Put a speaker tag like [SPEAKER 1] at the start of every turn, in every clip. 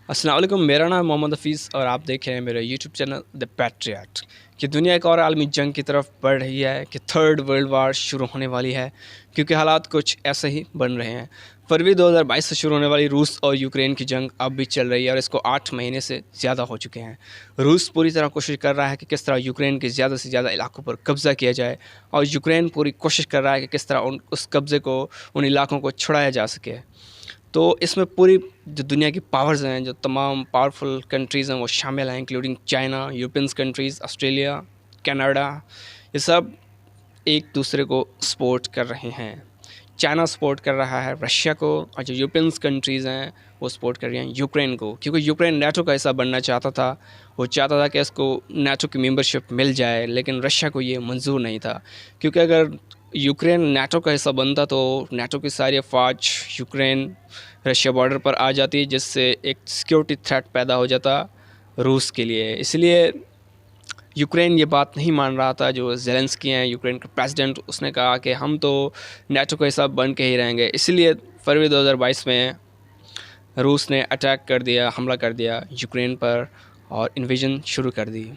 [SPEAKER 1] अस्सलाम वालेकुम, मेरा नाम मोहम्मद हफ़ीज़ और आप देख रहे हैं मेरा यूट्यूब चैनल द पैट्रियट। कि दुनिया एक और आलमी जंग की तरफ बढ़ रही है कि थर्ड वर्ल्ड वार शुरू होने वाली है, क्योंकि हालात कुछ ऐसे ही बन रहे हैं। फरवरी 2022 से शुरू होने वाली रूस और यूक्रेन की जंग अब भी चल रही है और इसको 8 महीने से ज़्यादा हो चुके हैं। रूस पूरी तरह कोशिश कर रहा है कि किस तरह यूक्रेन के ज़्यादा से ज़्यादा इलाकों पर कब्ज़ा किया जाए, और यूक्रेन पूरी कोशिश कर रहा है कि किस तरह उस कब्ज़े को, उन इलाकों को छुड़ाया जा सके। तो इसमें पूरी जो दुनिया की पावर्स हैं, जो तमाम पावरफुल कंट्रीज़ हैं, वो शामिल हैं, including China, European countries, Australia, Canada. ये सब एक दूसरे को सपोर्ट कर रहे हैं। चाइना सपोर्ट कर रहा है रशिया को, और जो यूरोपियन कंट्रीज़ हैं वो सपोर्ट कर रही हैं यूक्रेन को, क्योंकि यूक्रेन नेटो का हिस्सा बनना चाहता था। वो चाहता था कि इसको नेटो की मेंबरशिप मिल जाए, लेकिन रशिया को ये मंजूर नहीं था, क्योंकि अगर यूक्रेन नेटो का हिस्सा बनता तो नेटो की सारी अफवाज यूक्रेन रशिया बॉर्डर पर आ जाती, जिससे एक सिक्योरिटी थ्रेट पैदा हो जाता रूस के लिए। इसलिए यूक्रेन ये बात नहीं मान रहा था। जो ज़ेलेंस्की हैं, यूक्रेन का प्रेसिडेंट, उसने कहा कि हम तो नेटो का हिस्सा बन के ही रहेंगे। इसलिए फरवरी 2022 में रूस ने अटैक कर दिया, हमला कर दिया यूक्रेन पर और इन्वेजन शुरू कर दी।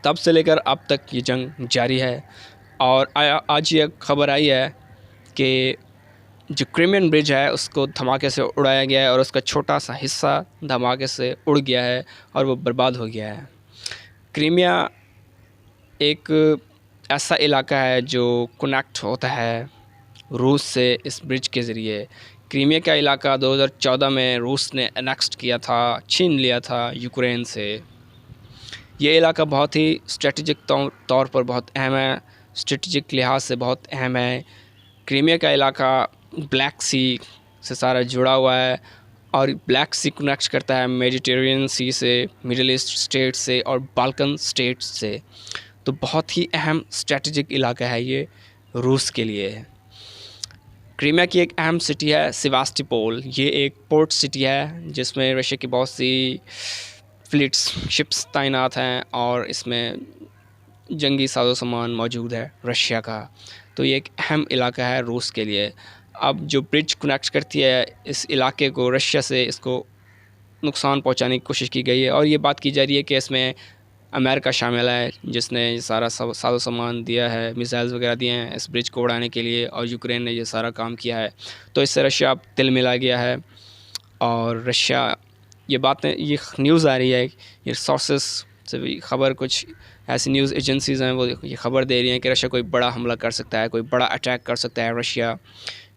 [SPEAKER 1] तब से लेकर अब तक ये जंग जारी है। और आज ये खबर आई है कि जो क्रीमियन ब्रिज है उसको धमाके से उड़ाया गया है और उसका छोटा सा हिस्सा धमाके से उड़ गया है और वो बर्बाद हो गया है। क्रीमिया एक ऐसा इलाका है जो कनेक्ट होता है रूस से इस ब्रिज के ज़रिए। क्रीमिया का इलाका 2014 में रूस ने एनेक्स्ट किया था, छीन लिया था यूक्रेन से। ये इलाका बहुत ही स्ट्रेटजिक तौर पर बहुत अहम है, स्ट्रेटजिक लिहाज से बहुत अहम है। क्रीमिया का इलाका ब्लैक सी से सारा जुड़ा हुआ है, और ब्लैक सी कनेक्ट करता है मेडिटेरेनियन सी से, मिडिल ईस्ट स्टेट से और बाल्कन स्टेट्स से। तो बहुत ही अहम स्ट्रेटजिक इलाका है ये रूस के लिए। क्रीमिया की एक अहम सिटी है सेवास्टोपोल। ये एक पोर्ट सिटी है जिसमें रशिया की बहुत सी फ्लीट्स, शिप्स तैनात हैं, और इसमें जंगी साजो सामान मौजूद है रशिया का। तो ये एक अहम इलाका है रूस के लिए। अब जो ब्रिज कनेक्ट करती है इस इलाके को रशिया से, इसको नुकसान पहुंचाने की कोशिश की गई है, और ये बात की जा रही है कि इसमें अमेरिका शामिल है, जिसने सारा साजो सामान दिया है, मिसाइल्स वगैरह दिए हैं इस ब्रिज को उड़ाने के लिए, और यूक्रेन ने ये सारा काम किया है। तो इससे रशिया अब तिल मिला गया है। और रशिया, ये बातें, ये न्यूज़ आ रही है, ये सोर्सेस से भी खबर, कुछ ऐसी न्यूज़ एजेंसीज़ हैं वो ये खबर दे रही हैं कि रशिया कोई बड़ा हमला कर सकता है, कोई बड़ा अटैक कर सकता है रशिया,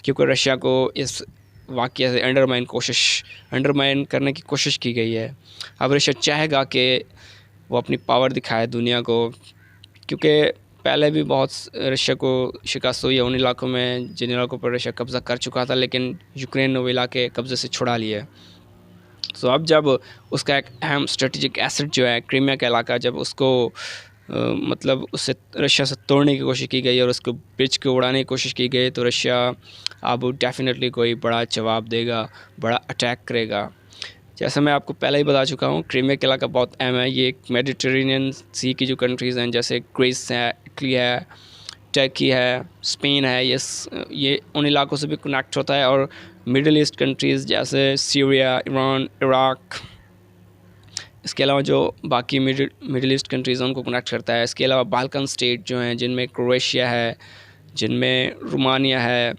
[SPEAKER 1] क्योंकि रशिया को इस वाक़या से अंडरमाइन करने की कोशिश की गई है। अब रशिया चाहेगा कि वो अपनी पावर दिखाए दुनिया को, क्योंकि पहले भी बहुत रशिया को शिकस्त हुई है उन इलाकों में जिन इलाकों पर रशिया कब्ज़ा कर चुका था, लेकिन यूक्रेन ने वो इलाके कब्ज़े से छुड़ा लिए। तो अब जब उसका एक अहम स्ट्रेटजिक एसेट जो है क्रीमिया का इलाका, जब उसको मतलब उससे रशिया से तोड़ने की कोशिश की गई और उसको ब्रिज को उड़ाने की कोशिश की गई, तो रशिया अब डेफिनेटली कोई बड़ा जवाब देगा, बड़ा अटैक करेगा। जैसे मैं आपको पहले ही बता चुका हूँ, क्रीमिया का इलाका बहुत अहम है। ये एक मेडिटेरेनियन सी की जो कंट्रीज़ हैं, जैसे ग्रीस है, इटली है, टर्की है, स्पेन है, ये उन इलाकों से भी कनेक्ट होता है। और मिडिल ईस्ट कंट्रीज़ जैसे सीरिया, ईरान, इराक, इसके अलावा जो बाकी मिडिल ईस्ट कंट्रीज़ हैं उनको कनेक्ट करता है। इसके अलावा बाल्कन स्टेट जो हैं, जिनमें क्रोएशिया है, जिनमें रोमानिया है,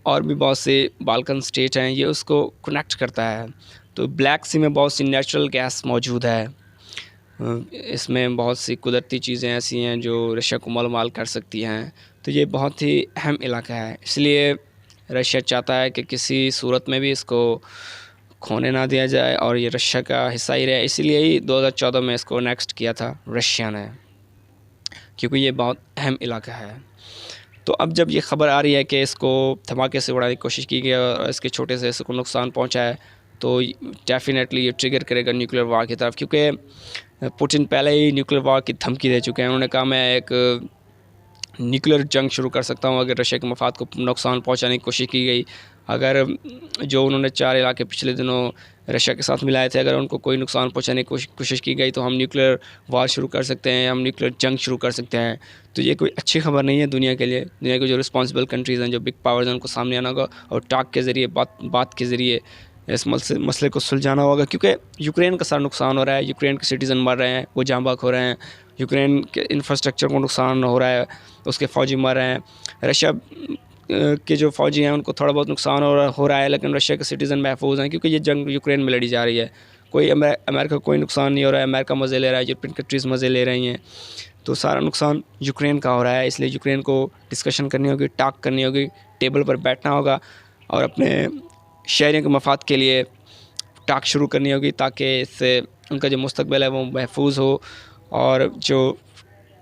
[SPEAKER 1] और भी बहुत से बाल्कन स्टेट हैं, ये उसको कनेक्ट करता है। तो ब्लैक सी में बहुत सी नेचुरल गैस मौजूद है। इसमें बहुत सी कुदरती चीज़ें ऐसी हैं जो रशिया को माल कर सकती हैं। तो ये बहुत ही अहम इलाका है, इसलिए रशिया चाहता है कि किसी सूरत में भी इसको खोने ना दिया जाए और ये रशिया का हिस्सा ही रहे। इसीलिए ही 2014 में इसको नेक्स्ट किया था रशिया ने, क्योंकि ये बहुत अहम इलाका है। तो अब जब ये ख़बर आ रही है कि इसको धमाके से उड़ाने की कोशिश की गई और इसके छोटे से इसको नुकसान पहुंचा है, तो डेफिनेटली ये ट्रिगर करेगा न्यूक्लियर वार की तरफ, क्योंकि पुतिन पहले ही न्यूक्लियर वार की धमकी दे चुके हैं। उन्होंने कहा मैं एक न्यूक्लियर जंग शुरू कर सकता हूं अगर रशिया के मफाद को नुकसान पहुंचाने की कोशिश की गई। अगर जो उन्होंने 4 इलाके पिछले दिनों रशिया के साथ मिलाए थे, अगर उनको कोई नुकसान पहुंचाने की कोशिश की गई तो हम न्यूक्लियर वार शुरू कर सकते हैं, हम न्यूक्लियर जंग शुरू कर सकते हैं। तो ये कोई अच्छी खबर नहीं है दुनिया के लिए। दुनिया के जो रिस्पॉन्सिबल कंट्रीज़ हैं, जो बिग पावर्स हैं, उनको सामने आना होगा और टाक के ज़रिए, बात के ज़रिए اس مسئلے کو سلجھانا ہوگا، کیونکہ یوکرین کا سارا نقصان ہو رہا ہے، یوکرین کے سٹیزن مر رہے ہیں، وہ جاں بحق ہو رہے ہیں، یوکرین کے انفراسٹرکچر کو نقصان ہو رہا ہے، اس کے فوجی مر رہے ہیں، رشیا کے جو فوجی ہیں ان کو تھوڑا بہت نقصان ہو رہا ہے، لیکن رشیا کے سٹیزن محفوظ ہیں کیونکہ یہ جنگ یوکرین میں لڑی جا رہی ہے. کوئی امریکہ کو کوئی نقصان نہیں ہو رہا ہے، امریکہ مزے لے رہا ہے، یورپین کنٹریز مزے لے رہی ہیں، تو سارا نقصان یوکرین کا ہو رہا ہے. اس لیے یوکرین کو ڈسکشن کرنی ہوگی، ٹاک کرنی ہوگی، ٹیبل پر بیٹھنا ہوگا اور اپنے شہریوں کے مفاد کے لیے ٹاک شروع کرنی ہوگی، تاکہ اس سے ان کا جو مستقبل ہے وہ محفوظ ہو اور جو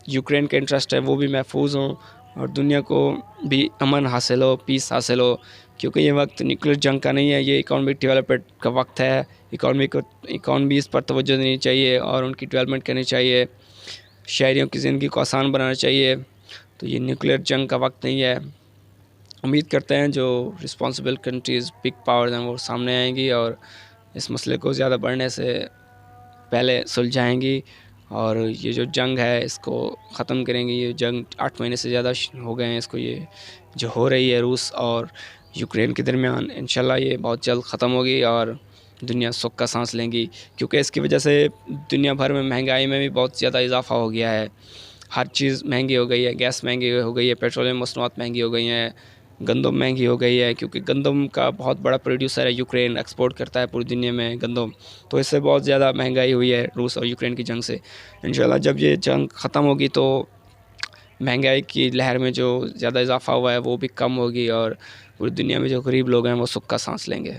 [SPEAKER 1] یوکرین کے انٹرسٹ ہے وہ بھی محفوظ ہوں اور دنیا کو بھی امن حاصل ہو، پیس حاصل ہو. کیونکہ یہ وقت نیوکلیر جنگ کا نہیں ہے، یہ اکانومک ڈیولپمنٹ کا وقت ہے. اکانومیز پر توجہ دینی چاہیے اور ان کی ڈیولپمنٹ کرنی چاہیے، شہریوں کی زندگی کو آسان بنانا چاہیے. تو یہ نیوکلیر جنگ کا وقت نہیں ہے. امید کرتے ہیں جو رسپانسبل کنٹریز، بگ پاورز ہیں وہ سامنے آئیں گی اور اس مسئلے کو زیادہ بڑھنے سے پہلے سلجھائیں گی اور یہ جو جنگ ہے اس کو ختم کریں گی. یہ جنگ 8 مہینے سے زیادہ ہو گئے ہیں اس کو، یہ جو ہو رہی ہے روس اور یوکرین کے درمیان، انشاءاللہ یہ بہت جلد ختم ہوگی اور دنیا سکھ کا سانس لیں گی. کیونکہ اس کی وجہ سے دنیا بھر میں مہنگائی میں بھی بہت زیادہ اضافہ ہو گیا ہے. ہر چیز مہنگی ہو گئی ہے، گیس مہنگی ہو گئی ہے، پیٹرولیم مصنوعات مہنگی ہو گئی ہیں، گندم مہنگی ہو گئی ہے کیونکہ گندم کا بہت بڑا پروڈیوسر ہے یوکرین، ایکسپورٹ کرتا ہے پوری دنیا میں گندم. تو اس سے بہت زیادہ مہنگائی ہوئی ہے روس اور یوکرین کی جنگ سے. انشاءاللہ جب یہ جنگ ختم ہوگی تو مہنگائی کی لہر میں جو زیادہ اضافہ ہوا ہے وہ بھی کم ہوگی اور پوری دنیا میں جو غریب لوگ ہیں وہ سکھ کا سانس لیں گے.